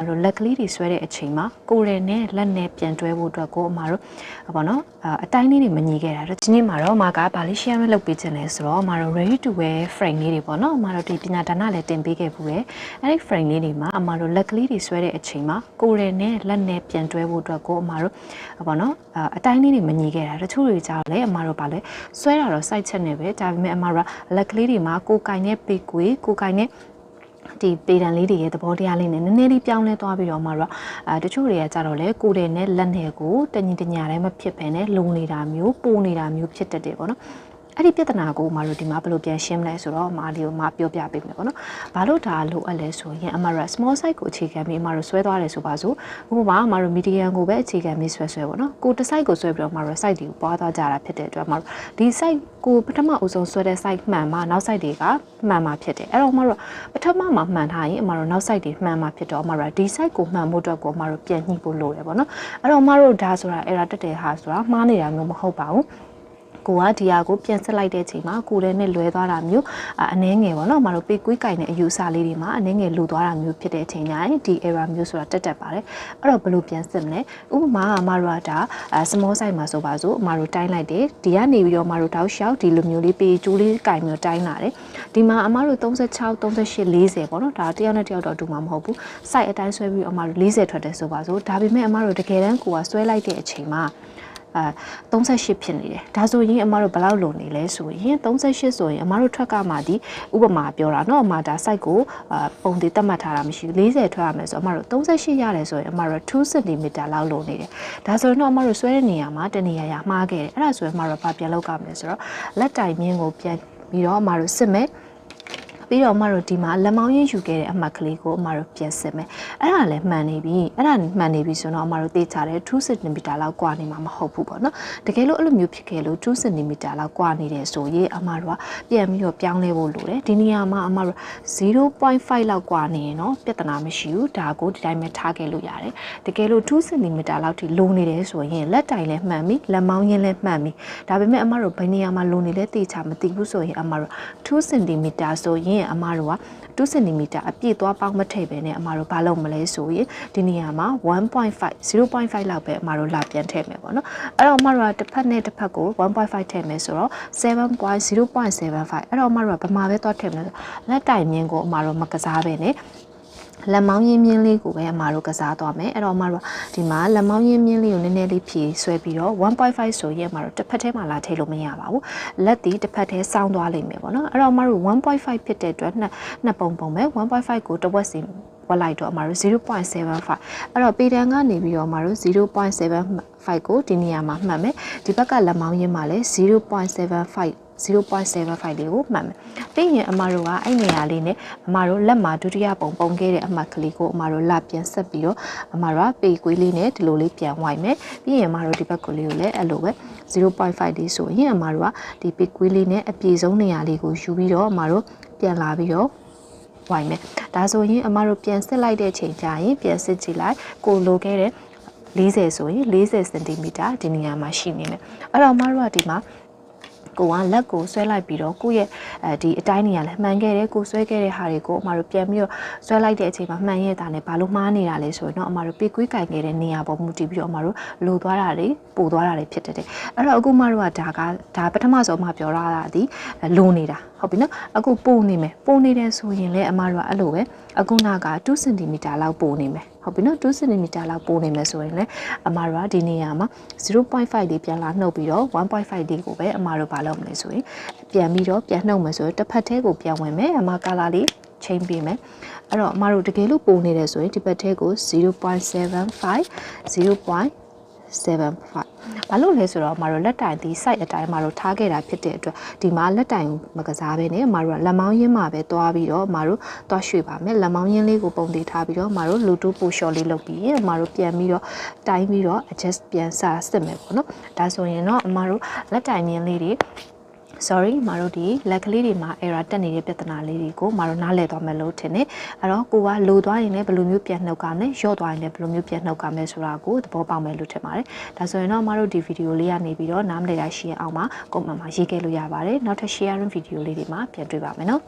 တို့လက်ကလေးတွေဆွဲတဲ့အချိန်မှာကိုယ်ရယ်နဲ့လက်နဲ့ပြန်တွဲဖို့အတွက်ကိုအမတို့ပေါ့နော်အတိုင်းလေးတွေမညီခဲ့တာတော့ဒီနေ့မှာတော့အမကဗာလေး share လုပ်ပေးခြင်းလဲဆိုတော့အမတို့ ready to wear frame လေးတွေပေါ့နော်အမတို့ဒီပညာဒါနလည်းတင်ပေးခဲ့ဘူးလေအဲ့ဒီ frame လေးတွေမှာအမတို့လက်ကလေးတွေဆွဲတဲ့အချိန်မှာကိုယ်ရယ်နဲ့လက်နဲ့ပြန်တွဲဖို့အတွက်ကိုအမတို့ပေါ့နော်အတိုင်းလေးတွေမညီခဲ့တာတချို့တွေကြောင့်လည်းအမတို့ဗာလဲဆွဲတာတော့ site ချက်နေပဲဒါပေမဲ့အမတို့လက်ကလေးတွေမှာကိုယ်ကင်နဲ့ပေကွေကိုယ်ကင်နဲ့ဒီပေတံလေးတွေရဲ့သဘောတရားလေးနဲ့နည်းနည်းလေးပြောင်းလဲသွားပြီးတော့မှတော့တချို့တွေကကြတော့လေကိုယ်တဲ့နဲ့လက်နဲ့ကိုတညီတညာတိုင်းမဖြစ်ဘဲနဲ့လုံနေတာမျိုးပိုနေတာမျိုးဖြစ်တတ်တယ်ပေါ့နော်အဲ့ဒီပြဿနာကိုမတို့ဒီမှာဘယ်လိုပြန်ရှင်းမလဲဆိုတော့မလေးကိုမပြောပြပေးမယ်ပေါ့နော်ဘာလို့ဒါလိုအပ်လဲဆိုရင်အမရ small size ကိုအခြေခံပြီးအမတို့ဆွဲသွားတယ်ဆိုပါစို့ဥပမာအမတို့ medium ကိုပဲအခြေခံပြီးဆွဲပေါ့နော်ကိုတစ် size ကိုဆွဲပြီးတော့အမတို့ size တွေကိုပွားသွားကြတာဖြစ်တဲ့အတွက်အမတို့ဒီ size ကိုပထမအဆုံးဆွဲတဲ့ size မှန်မှနောက် size တွေကမှန်မှဖြစ်တယ်အဲ့တော့အမတို့ပထမမှာမှန်ထားရင်အမတို့နောက် size တွေမှန်မှဖြစ်တော့အမတို့ဒီ size ကိုမှန်ဖို့အတွက်ကိုအမတို့ပြန်ညှိဖို့လိုတယ်ပေါ့နော်အဲ့တော့အမတို့ဒါဆိုတာ error တက်တယ်ဟာဆိုတာမှားနေတာမျိုးမဟုတ်ပါဘူးကိုကဒီဟာကိုပြန်ဆက်လိုက်တဲ့အချိန်မှာကိုယ်လည်းနဲ့လွဲသွားတာမျိုးအနှဲငယ်ပေါ့နော်အမတို့ပေကွေးကင်တဲ့အယူအဆလေးတွေမှာအနှဲငယ်လူသွားတာမျိုးဖြစ်တဲ့အချိန်တိုင်းဒီ error မျိုးဆိုတာတက်ပါတယ်အဲ့တော့ဘယ်လိုပြန်စစ်မလဲဥပမာအမတို့ကဒါ small size မှာဆိုပါစို့အမတို့တိုင်းလိုက်တယ်ဒီကနေပြီးတော့အမတို့တောက်လျှောက်ဒီလိုမျိုးလေးပေကျိုးလေးကင်မျိုးတိုင်းလာတယ်ဒီမှာအမတို့36 38 40ပေါ့နော်ဒါတယောက်နဲ့တယောက်တော့တူမှာမဟုတ်ဘူး size အတိုင်းဆွဲပြီးအမတို့40ထွက်တယ်ဆိုပါစို့ဒါပေမဲ့အမတို့တကယ်တမ်းကိုကဆွဲလိုက်တဲ့အချိန်မှာ38ဖြစ်နေတယ်ဒါဆိုရင်အမတို့ဘယ်လောက်လုံနေလဲဆိုရင်38ဆိုရင်အမတို့ထွက်ကမှဒီဥပမာပြောတာเนาะအမဒါ site ကိုပုံသေးတတ်မှတ်ထားတာမရှိဘူး40ထွက်ရမယ်ဆိုအမတို့38ရတယ်ဆိုရင်အမတို့2 cm လောက်လုံနေတယ်ဒါဆိုရင်တော့အမတို့ဆွဲတဲ့နေရာမှာတနေရာရာမှားခဲ့တယ်အဲ့ဒါဆိုရင်အမတို့ဘာပြန်လုပ်ကြမလဲဆိုတော့လက်တိုင်မြင်းကိုပြန်ပြီးတော့အမတို့စစ်မယ်ပြီးတော့အမတို့ဒီမှာလက်မောင်းရင်းယူခဲ့တဲ့အမှတ်ကလေးကိုအမတို့ပြန်စစ်မယ်အဲ့ဒါလည်းမှန်နေပြီအဲ့ဒါမှန်နေပြီဆိုတော့အမတို့သိချတယ်2 cm လောက်ကွာနေမှာမဟုတ်ဘူးပေါ့နော်တကယ်လို့အဲ့လိုမျိုးဖြစ်ခဲ့လို့2 cm လောက်ကွာနေတယ်ဆိုရင်အမတို့ကပြန်ပြီးတော့ပြောင်းလဲဖို့လိုတယ်ဒီနေရာမှာအမတို့ 0.5 လောက်ကွာနေရင်တော့ပြဿနာမရှိဘူးဒါကိုဒီတိုင်းပဲထားခဲ့လို့ရတယ်တကယ်လို့2 cm လောက်ထိလိုနေတယ်ဆိုရင်လက်တိုင်လည်းမှန်ပြီလက်မောင်းရင်းလည်းမှန်ပြီဒါပေမဲ့အမတို့ဘယ်နေရာမှာလိုနေလဲသိချမသိဘူးဆိုရင်အမတို့2 cm ဆိုရင်အမတို့က2 cm အပြည့်သွားပေါင်းမထည့်ပဲနဲ့အမတို့ဘာလုပ်မလဲဆိုရင်ဒီနေရာမှာ 1.5 0.5 လောက်ပဲအမတို့လာပြန်ထည့်မယ်ပေါ့နော်အဲ့တော့အမတို့ကတစ်ဖက်နဲ့တစ်ဖက်ကို 1.5 ထည့်မယ်ဆိုတော့ 7.0.75 အဲ့တော့အမတို့ကဗမာပဲသွားထည့်မယ်လက်တိုင်မြင်းကိုအမတို့မကစားပဲနဲ့လက်မောင်းရင်းမြင်းလေးကိုပဲအမတို့ကစားသွားမယ်အဲ့တော့အမတို့ဒီမှာလက်မောင်းရင်းမြင်းလေးကိုနည်းနည်းလေးဖြည့်ဆွဲပြီးတော့ 1.5 ဆိုရင်အမတို့တစ်ဖက်ထဲမှာလာထည့်လို့မရပါဘူးလက်တီတစ်ဖက်ထဲစောင်းသွားလိမ့်မယ်ပေါ့နော်အဲ့တော့အမတို့ 1.5 ဖြစ်တဲ့အတွက်နှစ်ပုံပဲ 1.5 ကိုတစ်ဝက်စီဝက်လိုက်တော့အမတို့ 0.75 အဲ့တော့ပေတံကနေပြီးတော့အမတို့ 0.75 ကိုဒီနေရာမှာမှတ်မယ်ဒီဘက်ကလက်မောင်းရင်းမှာလည်း 0.75 0.75 လေးကိုမှတ်မယ်ပြီးရင်အမတို့ကအဲ့နေရာလေးနဲ့အမတို့လက်မှာဒုတိယပုံခဲ့တဲ့အမှတ်ကလေးကိုအမတို့လက်ပြန်ဆက်ပြီးတော့အမတို့ကပေကွေးလေးနဲ့ဒီလိုလေးပြန်ဝိုက်မယ်ပြီးရင်အမတို့ဒီဘက်ကလေးကိုလည်းအဲ့လိုပဲ 0.5 လေးဆိုရင်အမတို့ကဒီပေကွေးလေးနဲ့အပြည့်ဆုံးနေရာလေးကိုယူပြီးတော့အမတို့ပြန်လာပြီးတော့ဝိုက်မယ်ဒါဆိုရင်အမတို့ပြန်စစ်လိုက်တဲ့ချိန်ကျရင်ပြန်စစ်ကြည့်လိုက်ကိုလိုခဲ့တဲ့40ဆိုရင်40 cm ဒီနေရာမှာရှိနေမယ်အဲ့တော့အမတို့ကဒီမှာကိုကလက်ကိုဆွဲလိုက်ပြီးတော့ကိုယ့်ရဲ့ဒီအတိုင်းနေရာလဲမှန်ခဲ့တယ်ကိုဆွဲခဲ့တဲ့ဟာတွေကိုအမတို့ပြန်ပြီးတော့ဆွဲလိုက်တဲ့အချိန်မှာမှန်ရတာနဲ့ဘာလို့မှားနေတာလဲဆိုရင်တော့အမတို့ပေကွေးကင်ခဲ့တဲ့နေရာပေါ်မူတည်ပြီးတော့အမတို့လိုသွားတာတွေပိုသွားတာတွေဖြစ်တယ်အဲ့တော့အခုမတို့ကဒါပထမဆုံးမှပြောရတာဒီလိုနေတာဟုတ်ပြီနော်အခုပိုနေမယ်ပိုနေတယ်ဆိုရင်လည်းအမတို့ကအဲ့လိုပဲအခုနက2 cm လောက်ပိုနေမယ်ဟုတ်ပြီနော်2 cm လောက်ပိုနေမယ်ဆိုရင်လည်းအမတို့ကဒီနေရာမှာ 0.5 လေးပြန်လာနှုတ်ပြီးတော့ 1.5 လေးကိုပဲအမတို့ဘာလုပ်မလဲဆိုရင်ပြန်ပြီးတော့ပြန်နှုတ်မယ်ဆိုရင်တစ်ဖက်ထဲကိုပြန်ဝင်မယ်အမကာလာလေးချိန်ပေးမယ်အဲ့တော့အမတို့တကယ်လို့ပိုနေတယ်ဆိုရင်ဒီဘက်ထဲကို 0.75 0.75 ဘာလို့လဲဆိုတော့အမတို့လက်တိုင်ဒီ site အတိုင်းအမတို့ထားခဲ့တာဖြစ်တဲ့အတွက်ဒီမှာလက်တိုင်မကစားဘဲနဲ့အမတို့ကလက်မောင်းရင်းမှာပဲသွားပြီးတော့အမတို့သွားရွှေ့ပါမယ်လက်မောင်းရင်းလေးကိုပုံသေးထားပြီးတော့အမတို့ Bluetooth ပို့ short လေးလုပ်ပြီးအမတို့ပြန်ပြီးတော့တိုင်းပြီးတော့ adjust ပြန်စစစ်မယ်ပေါ့နော်ဒါဆိုရင်တော့အမတို့လက်တိုင်မြင်းလေးတွေsorry မတို့ဒီလက်ကလေးတွေမှာ error တက်နေတဲ့ပြဿနာလေးတွေကိုမတို့နားလည်သွားမယ်လို့ထင်တယ်အဲ့တော့ကိုကလိုသွားရင်လည်းဘယ်လိုမျိုးပြန်နှုတ်ကမလဲရော့သွားရင်လည်းဘယ်လိုမျိုးပြန်နှုတ်ကမလဲဆိုတာကိုသဘောပေါက်မယ်လို့ထင်ပါတယ်ဒါဆိုရင်တော့မတို့ဒီဗီဒီယိုလေးကနေပြီးတော့နားမလည်တာရှိရင်အောင်မှာ comment မှာရေးခဲ့လို့ရပါတယ်နောက်ထပ် sharing ဗီဒီယိုလေးတွေမှာပြန်တွေ့ပါမယ်နော်